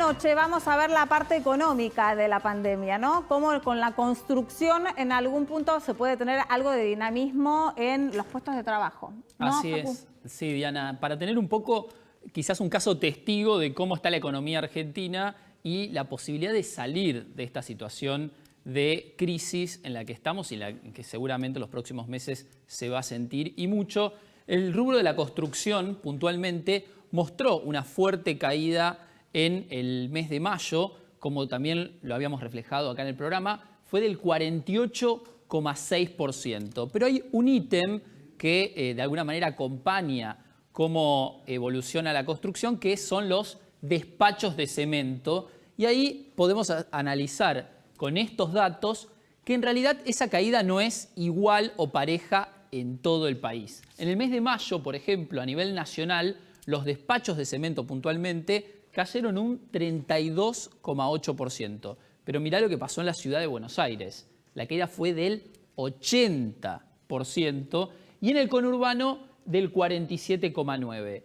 noche vamos a ver la parte económica de la pandemia, ¿no? Cómo con la construcción en algún punto se puede tener algo de dinamismo en los puestos de trabajo, ¿no, Así Facu? es, sí, Diana. Para tener un poco, quizás un caso testigo de cómo está la economía argentina y la posibilidad de salir de esta situación de crisis en la que estamos y en la que seguramente los próximos meses se va a sentir y mucho. El rubro de la construcción, puntualmente, mostró una fuerte caída en el mes de mayo, como también lo habíamos reflejado acá en el programa, fue del 48,6%. Pero hay un ítem que de alguna manera acompaña cómo evoluciona la construcción, que son los despachos de cemento. Y ahí podemos analizar con estos datos que en realidad esa caída no es igual o pareja en todo el país. En el mes de mayo, por ejemplo, a nivel nacional, los despachos de cemento puntualmente cayeron un 32,8%. Pero mirá lo que pasó en la ciudad de Buenos Aires. La caída fue del 80% y en el conurbano del 47,9%.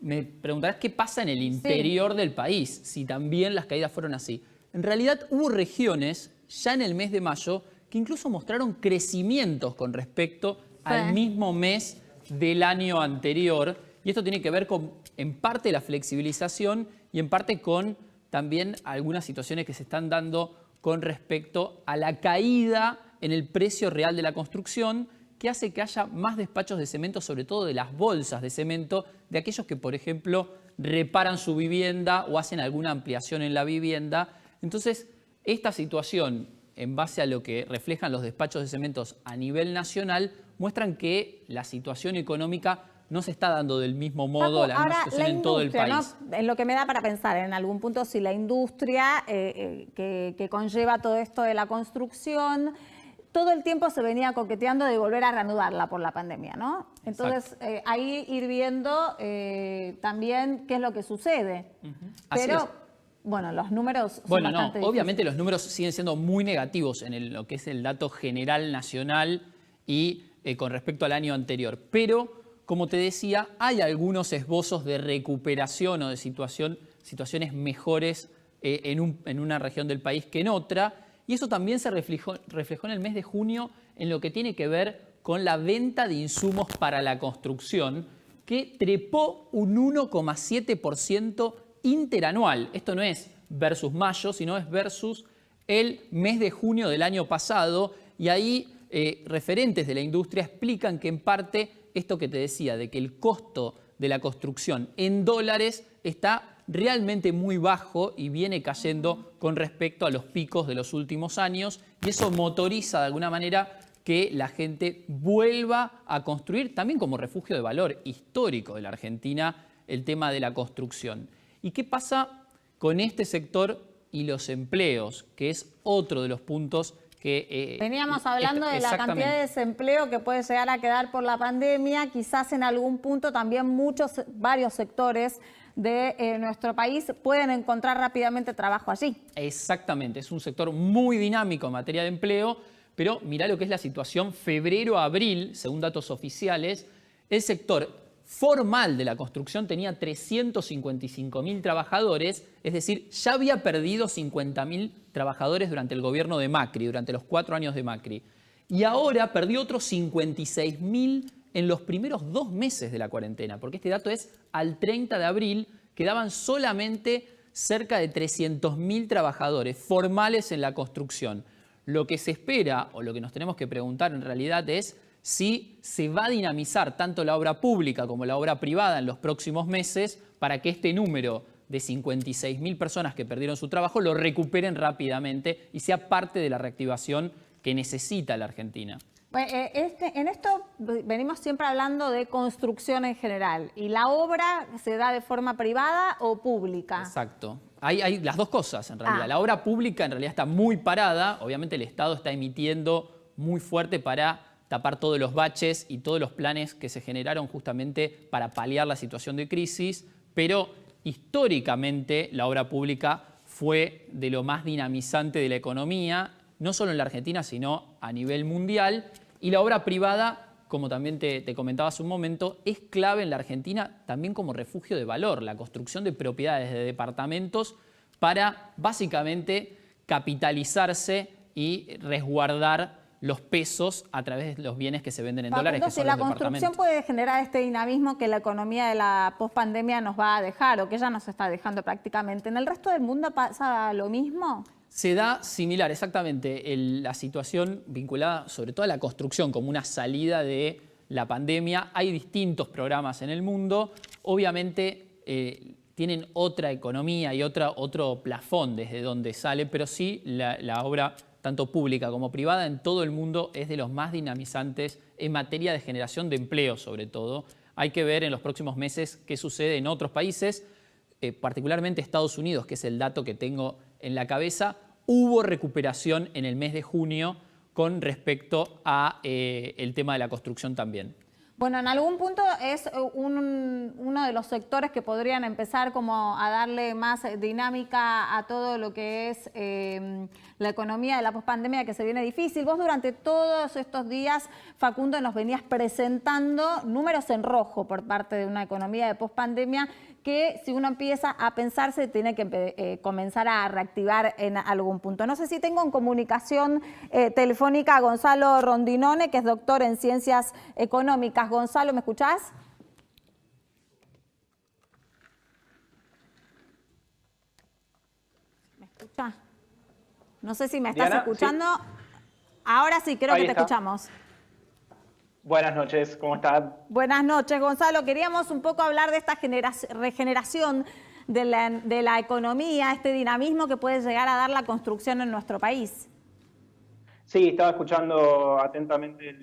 Me preguntarás qué pasa en el interior del país, si también las caídas fueron así. En realidad hubo regiones ya en el mes de mayo que incluso mostraron crecimientos con respecto al mismo mes del año anterior. Y esto tiene que ver con, en parte, la flexibilización y en parte con también algunas situaciones que se están dando con respecto a la caída en el precio real de la construcción, que hace que haya más despachos de cemento, sobre todo de las bolsas de cemento, de aquellos que, por ejemplo, reparan su vivienda o hacen alguna ampliación en la vivienda. Entonces, esta situación, en base a lo que reflejan los despachos de cementos a nivel nacional, muestran que la situación económica no se está dando del mismo modo, Paco, la misma situación en todo el país. ¿No? En lo que me da para pensar, en algún punto, si la industria que conlleva todo esto de la construcción, todo el tiempo se venía coqueteando de volver a reanudarla por la pandemia, ¿no? Entonces, ahí ir viendo también qué es lo que sucede. Pero, bueno, los números son bastante difíciles. Obviamente los números siguen siendo muy negativos en lo que es el dato general nacional y con respecto al año anterior. Pero, como te decía, hay algunos esbozos de recuperación o de situaciones mejores en una región del país que en otra. Y eso también se reflejó en el mes de junio en lo que tiene que ver con la venta de insumos para la construcción, que trepó un 1,7% interanual. Esto no es versus mayo, sino es versus el mes de junio del año pasado. Y ahí referentes de la industria explican que en parte esto que te decía, de que el costo de la construcción en dólares está realmente muy bajo y viene cayendo con respecto a los picos de los últimos años, y eso motoriza de alguna manera que la gente vuelva a construir, también como refugio de valor histórico de la Argentina, el tema de la construcción. ¿Y qué pasa con este sector y los empleos, que es otro de los puntos que... Veníamos hablando de la cantidad de desempleo que puede llegar a quedar por la pandemia, quizás en algún punto también varios sectores de nuestro país pueden encontrar rápidamente trabajo allí. Exactamente, es un sector muy dinámico en materia de empleo, pero mirá lo que es la situación febrero a abril, según datos oficiales. El sector formal de la construcción tenía 355.000 trabajadores, es decir, ya había perdido 50.000 trabajadores durante el gobierno de Macri, durante los 4 años de Macri. Y ahora perdió otros 56.000 en los primeros 2 meses de la cuarentena, porque este dato es al 30 de abril, quedaban solamente cerca de 300.000 trabajadores formales en la construcción. Lo que se espera, o lo que nos tenemos que preguntar en realidad, es si se va a dinamizar tanto la obra pública como la obra privada en los próximos meses para que este número de 56.000 personas que perdieron su trabajo lo recuperen rápidamente y sea parte de la reactivación que necesita la Argentina. En esto venimos siempre hablando de construcción en general. ¿Y la obra se da de forma privada o pública? Exacto. Hay las dos cosas en realidad. La obra pública en realidad está muy parada. Obviamente el Estado está emitiendo muy fuerte para tapar todos los baches y todos los planes que se generaron justamente para paliar la situación de crisis. Pero históricamente la obra pública fue de lo más dinamizante de la economía, no solo en la Argentina, sino a nivel mundial. Y la obra privada, como también te comentaba hace un momento, es clave en la Argentina también como refugio de valor. La construcción de propiedades, de departamentos, para básicamente capitalizarse y resguardar los pesos a través de los bienes que se venden en dólares, que Si son la los construcción departamentos. puede generar este dinamismo que la economía de la pospandemia nos va a dejar, o que ya nos está dejando prácticamente, ¿en el resto del mundo pasa lo mismo? Se da similar, exactamente, la situación vinculada sobre todo a la construcción como una salida de la pandemia. Hay distintos programas en el mundo, obviamente tienen otra economía y otro plafón desde donde sale, pero sí la obra, tanto pública como privada, en todo el mundo es de los más dinamizantes en materia de generación de empleo, sobre todo. Hay que ver en los próximos meses qué sucede en otros países, particularmente Estados Unidos, que es el dato que tengo en la cabeza. Hubo recuperación en el mes de junio con respecto a el tema de la construcción también. Bueno, en algún punto es uno de los sectores que podrían empezar como a darle más dinámica a todo lo que es la economía de la pospandemia, que se viene difícil. Vos durante todos estos días, Facundo, nos venías presentando números en rojo por parte de una economía de pospandemia que, si uno empieza a pensar, se tiene que comenzar a reactivar en algún punto. No sé si tengo en comunicación telefónica a Gonzalo Rondinone, que es doctor en Ciencias Económicas. Gonzalo, ¿me escuchás? ¿Me escuchás? No sé si me estás escuchando. Sí. Ahora sí, creo que te escuchamos. Buenas noches, ¿cómo están? Buenas noches, Gonzalo. Queríamos un poco hablar de esta regeneración de la economía, este dinamismo que puede llegar a dar la construcción en nuestro país. Sí, estaba escuchando atentamente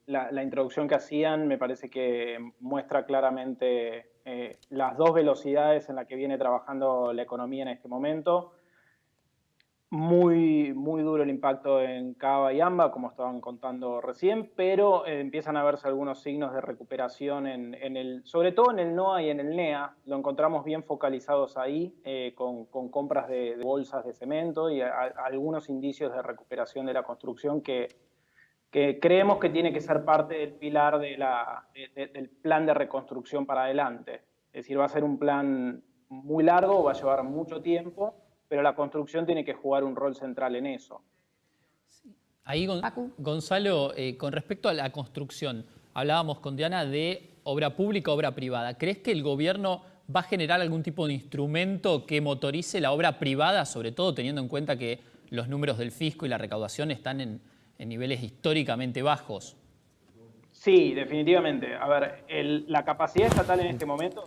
la introducción que hacían. Me parece que muestra claramente las dos velocidades en las que viene trabajando la economía en este momento. Muy duro el impacto en Cava y AMBA, como estaban contando recién, pero empiezan a verse algunos signos de recuperación sobre todo en el NOA y en el NEA. Lo encontramos bien focalizados ahí, con compras de bolsas de cemento y algunos indicios de recuperación de la construcción que creemos que tiene que ser parte del pilar del plan de reconstrucción para adelante. Es decir, va a ser un plan muy largo, va a llevar mucho tiempo, pero la construcción tiene que jugar un rol central en eso. Ahí, Gonzalo, con respecto a la construcción, hablábamos con Diana de obra pública, obra privada. ¿Crees que el gobierno va a generar algún tipo de instrumento que motorice la obra privada, sobre todo teniendo en cuenta que los números del fisco y la recaudación están en niveles históricamente bajos? Sí, definitivamente. A ver, la capacidad estatal en este momento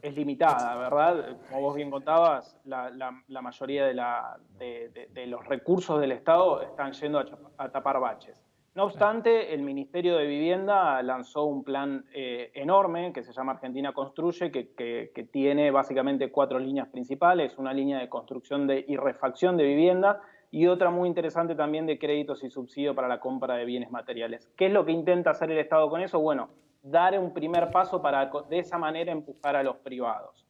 es limitada, ¿verdad? Como vos bien contabas, la mayoría de los recursos del Estado están yendo a tapar baches. No obstante, el Ministerio de Vivienda lanzó un plan enorme que se llama Argentina Construye, que tiene básicamente 4 líneas principales: una línea de construcción y refacción de vivienda, y otra muy interesante también de créditos y subsidio para la compra de bienes materiales. ¿Qué es lo que intenta hacer el Estado con eso? Bueno, dar un primer paso para de esa manera empujar a los privados.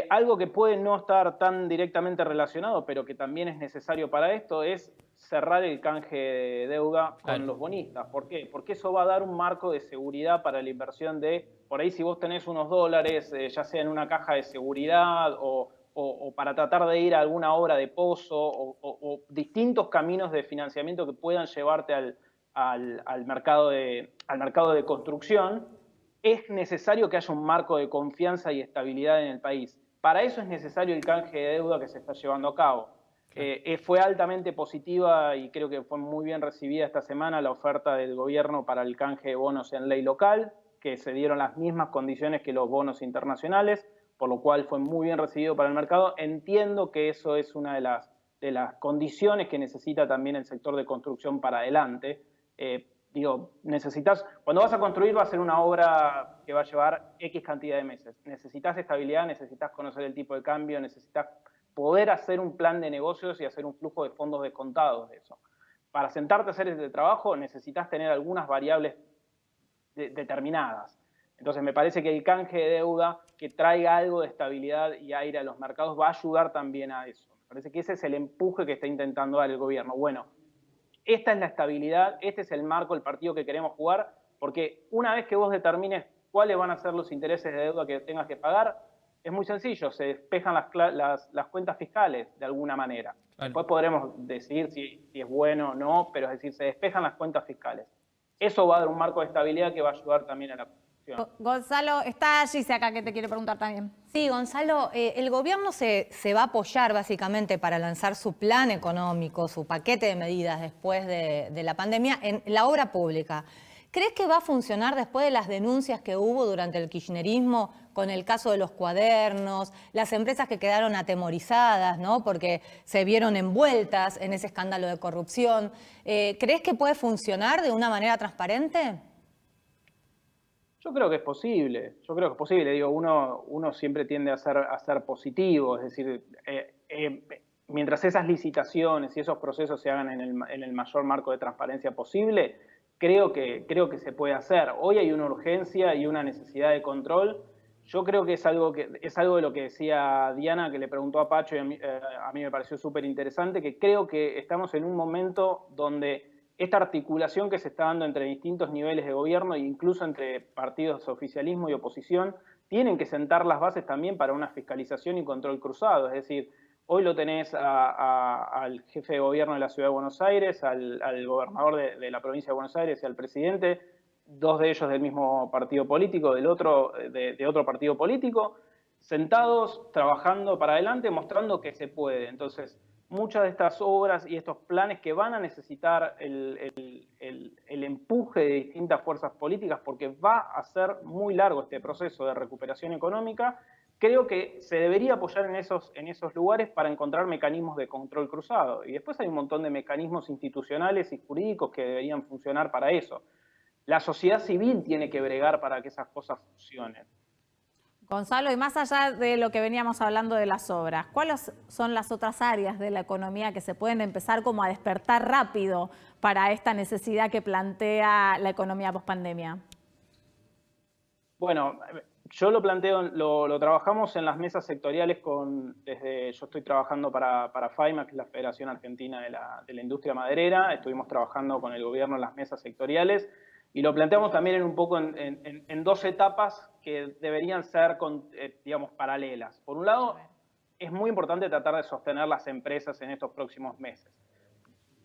Algo que puede no estar tan directamente relacionado, pero que también es necesario para esto, es cerrar el canje de deuda con los bonistas. ¿Por qué? Porque eso va a dar un marco de seguridad para la inversión por ahí si vos tenés unos dólares, ya sea en una caja de seguridad o para tratar de ir a alguna obra de pozo o distintos caminos de financiamiento que puedan llevarte al mercado de construcción, es necesario que haya un marco de confianza y estabilidad en el país. Para eso es necesario el canje de deuda que se está llevando a cabo. Fue altamente positiva y creo que fue muy bien recibida esta semana la oferta del gobierno para el canje de bonos en ley local, que se dieron las mismas condiciones que los bonos internacionales, por lo cual fue muy bien recibido para el mercado. Entiendo que eso es una de las condiciones que necesita también el sector de construcción para adelante. Cuando vas a construir, va a ser una obra que va a llevar X cantidad de meses. Necesitas estabilidad, necesitas conocer el tipo de cambio, necesitas poder hacer un plan de negocios y hacer un flujo de fondos descontados de eso. Para sentarte a hacer ese trabajo necesitas tener algunas variables determinadas. Entonces me parece que el canje de deuda que traiga algo de estabilidad y aire a los mercados va a ayudar también a eso. Me parece que ese es el empuje que está intentando dar el gobierno. Bueno, esta es la estabilidad, este es el marco, el partido que queremos jugar, porque una vez que vos determines cuáles van a ser los intereses de deuda que tengas que pagar, Es muy sencillo, se despejan las cuentas fiscales de alguna manera. Claro. Después podremos decidir si es bueno o no, pero es decir, se despejan las cuentas fiscales. Eso va a dar un marco de estabilidad que va a ayudar también a la construcción. Gonzalo, está Gise acá que te quiere preguntar también. Sí, Gonzalo, el gobierno se va a apoyar básicamente para lanzar su plan económico, su paquete de medidas después de la pandemia en la obra pública. ¿Crees que va a funcionar después de las denuncias que hubo durante el kirchnerismo con el caso de los cuadernos, las empresas que quedaron atemorizadas, ¿no? Porque se vieron envueltas en ese escándalo de corrupción? ¿Crees que puede funcionar de una manera transparente? Yo creo que es posible, Digo, uno siempre tiende a ser positivo, es decir, mientras esas licitaciones y esos procesos se hagan en el mayor marco de transparencia posible, creo que se puede hacer. Hoy hay una urgencia y una necesidad de control. Yo creo que es algo de lo que decía Diana, que le preguntó a Pacho, y a mí me pareció súper interesante, que creo que estamos en un momento donde esta articulación que se está dando entre distintos niveles de gobierno e incluso entre partidos de oficialismo y oposición, tienen que sentar las bases también para una fiscalización y control cruzado. Es decir, hoy lo tenés al jefe de gobierno de la Ciudad de Buenos Aires, al gobernador de la provincia de Buenos Aires y al presidente, dos de ellos del mismo partido político, del otro de otro partido político, sentados, trabajando para adelante, mostrando que se puede. Entonces, muchas de estas obras y estos planes que van a necesitar el empuje de distintas fuerzas políticas, porque va a ser muy largo este proceso de recuperación económica, creo que se debería apoyar en esos lugares para encontrar mecanismos de control cruzado. Y después hay un montón de mecanismos institucionales y jurídicos que deberían funcionar para eso. La sociedad civil tiene que bregar para que esas cosas funcionen. Gonzalo, y más allá de lo que veníamos hablando de las obras, ¿cuáles son las otras áreas de la economía que se pueden empezar como a despertar rápido para esta necesidad que plantea la economía pospandemia? Bueno, yo lo planteo, lo trabajamos en las mesas sectoriales yo estoy trabajando para FAIMA, que es la Federación Argentina de la Industria Maderera. Estuvimos trabajando con el gobierno en las mesas sectoriales y lo planteamos también en dos etapas que deberían ser, digamos, paralelas. Por un lado, es muy importante tratar de sostener las empresas en estos próximos meses.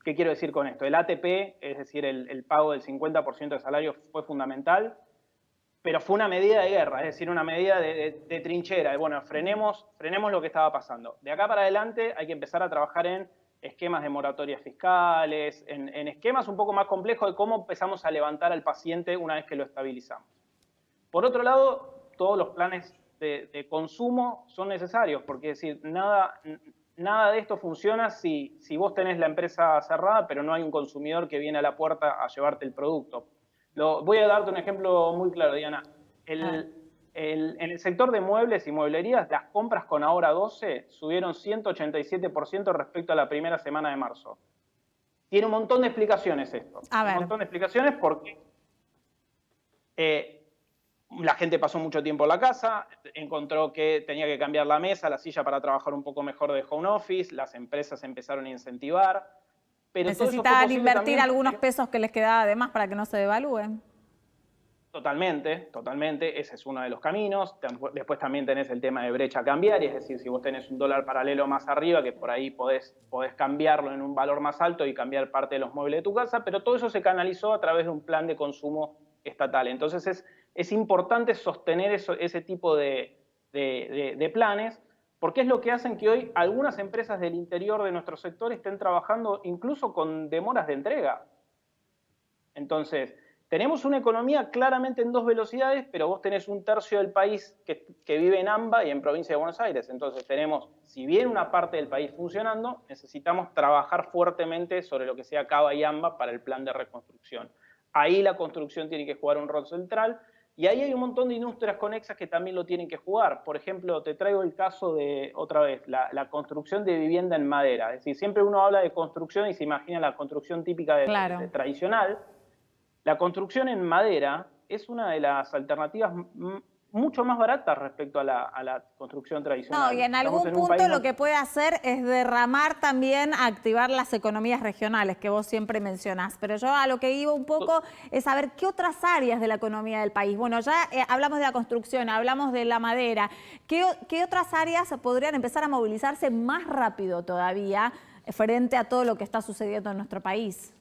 ¿Qué quiero decir con esto? El ATP, es decir, el pago del 50% de salario fue fundamental, pero fue una medida de guerra, es decir, una medida de trinchera. Bueno, frenemos lo que estaba pasando. De acá para adelante hay que empezar a trabajar en esquemas de moratorias fiscales, en esquemas un poco más complejos de cómo empezamos a levantar al paciente una vez que lo estabilizamos. Por otro lado, todos los planes de consumo son necesarios, porque es decir, nada de esto funciona si vos tenés la empresa cerrada, pero no hay un consumidor que viene a la puerta a llevarte el producto. Voy a darte un ejemplo muy claro, Diana. En el sector de muebles y mueblerías, las compras con Ahora 12 subieron 187% respecto a la primera semana de marzo. Tiene un montón de explicaciones esto. Un montón de explicaciones porque la gente pasó mucho tiempo en la casa, encontró que tenía que cambiar la mesa, la silla para trabajar un poco mejor de home office, las empresas empezaron a incentivar. Pero necesitaban invertir algunos pesos que les quedaba de más para que no se devalúen. Totalmente, ese es uno de los caminos. Después también tenés el tema de brecha cambiaria, es decir, si vos tenés un dólar paralelo más arriba, que por ahí podés cambiarlo en un valor más alto y cambiar parte de los muebles de tu casa, pero todo eso se canalizó a través de un plan de consumo estatal. Entonces es importante sostener ese tipo de planes, porque es lo que hacen que hoy algunas empresas del interior de nuestro sector estén trabajando incluso con demoras de entrega. Entonces, tenemos una economía claramente en dos velocidades, pero vos tenés un tercio del país que vive en AMBA y en provincia de Buenos Aires. Entonces tenemos, si bien una parte del país funcionando, necesitamos trabajar fuertemente sobre lo que sea CABA y AMBA para el plan de reconstrucción. Ahí la construcción tiene que jugar un rol central y ahí hay un montón de industrias conexas que también lo tienen que jugar. Por ejemplo, te traigo el caso de, otra vez, la construcción de vivienda en madera. Es decir, siempre uno habla de construcción y se imagina la construcción típica tradicional. La construcción en madera es una de las alternativas mucho más barata respecto a la construcción tradicional. No, y en algún punto lo que puede hacer es derramar también, activar las economías regionales que vos siempre mencionás. Pero yo a lo que iba un poco es saber qué otras áreas de la economía del país. Bueno, ya hablamos de la construcción, hablamos de la madera. ¿Qué otras áreas podrían empezar a movilizarse más rápido todavía frente a todo lo que está sucediendo en nuestro país?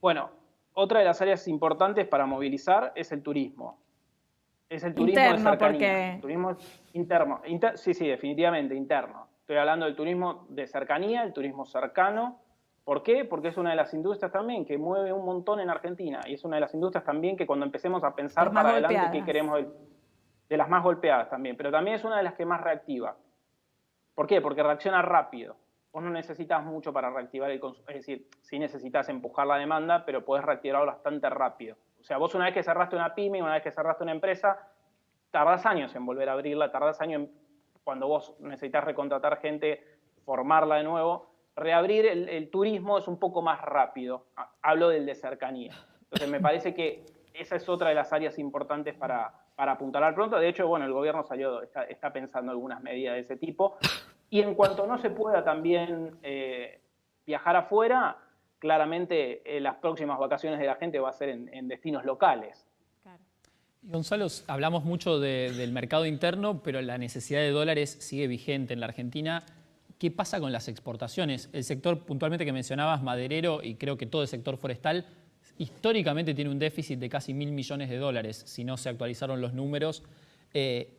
Bueno, otra de las áreas importantes para movilizar es el turismo. Es el turismo interno, de cercanía. porque... El turismo interno. Sí, definitivamente interno. Estoy hablando del turismo de cercanía, el turismo cercano. ¿Por qué? Porque es una de las industrias también que mueve un montón en Argentina. Y es una de las industrias también que cuando empecemos a pensar para adelante qué queremos, de las más golpeadas también. Pero también es una de las que más reactiva. ¿Por qué? Porque reacciona rápido. Vos no necesitas mucho para reactivar el consumo. Es decir, sí necesitas empujar la demanda, pero podés reactivarlo bastante rápido. O sea, vos una vez que cerraste una pyme, una vez que cerraste una empresa, tardás años en volver a abrirla, tardás años cuando vos necesitas recontratar gente, formarla de nuevo. Reabrir el turismo es un poco más rápido. Hablo del de cercanía. Entonces me parece que esa es otra de las áreas importantes para apuntalar pronto. De hecho, bueno, el gobierno está pensando algunas medidas de ese tipo. Y en cuanto no se pueda también viajar afuera, claramente las próximas vacaciones de la gente va a ser en destinos locales. Claro. Gonzalo, hablamos mucho del mercado interno, pero la necesidad de dólares sigue vigente en la Argentina. ¿Qué pasa con las exportaciones? El sector puntualmente que mencionabas, maderero, y creo que todo el sector forestal, históricamente tiene un déficit de casi 1.000 millones de dólares, si no se actualizaron los números.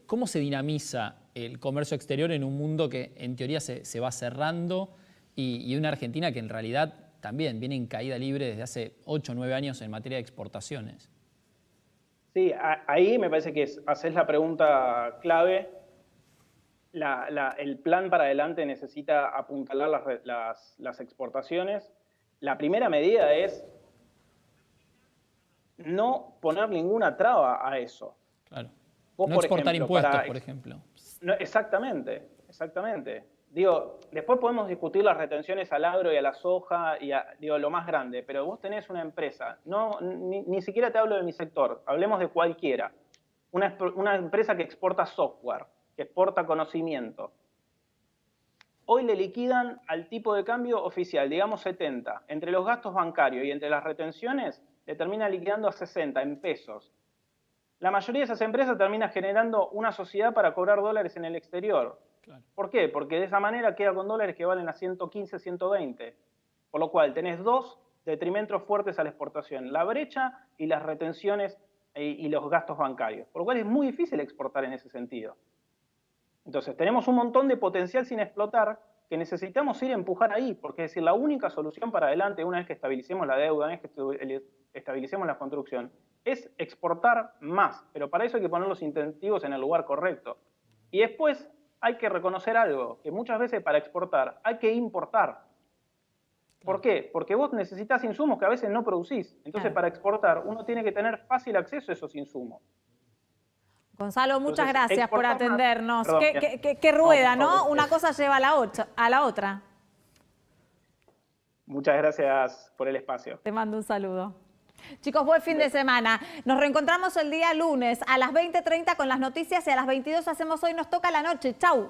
¿Cómo se dinamiza el comercio exterior en un mundo que en teoría se va cerrando y una Argentina que en realidad también viene en caída libre desde hace 8 o 9 años en materia de exportaciones? Sí, ahí me parece que haces la pregunta clave. El plan para adelante necesita apuntalar las exportaciones. La primera medida es no poner ninguna traba a eso. Claro. Vos, no por exportar ejemplo, impuestos, por ejemplo. No, exactamente. Digo, después podemos discutir las retenciones al agro y a la soja y lo más grande, pero vos tenés una empresa, ni siquiera te hablo de mi sector, hablemos de cualquiera, una empresa que exporta software, que exporta conocimiento. Hoy le liquidan al tipo de cambio oficial, digamos 70, entre los gastos bancarios y entre las retenciones, le termina liquidando a 60 en pesos. La mayoría de esas empresas termina generando una sociedad para cobrar dólares en el exterior. Claro. ¿Por qué? Porque de esa manera queda con dólares que valen a 115, 120. Por lo cual tenés dos detrimentos fuertes a la exportación, la brecha y las retenciones y los gastos bancarios. Por lo cual es muy difícil exportar en ese sentido. Entonces tenemos un montón de potencial sin explotar que necesitamos ir a empujar ahí, porque es decir, la única solución para adelante, una vez que estabilicemos la deuda, una vez que estabilicemos la construcción, es exportar más, pero para eso hay que poner los incentivos en el lugar correcto. Y después hay que reconocer algo, que muchas veces para exportar hay que importar. ¿Por qué? Porque vos necesitas insumos que a veces no producís. Entonces, para exportar, uno tiene que tener fácil acceso a esos insumos. Gonzalo, muchas gracias por atendernos. Perdón, qué rueda, no, por favor. ¿no? Una cosa lleva a la otra. Muchas gracias por el espacio. Te mando un saludo. Chicos, buen fin de semana. Nos reencontramos el día lunes a las 20:30 con las noticias y a las 22 hacemos Hoy Nos Toca la Noche. Chau.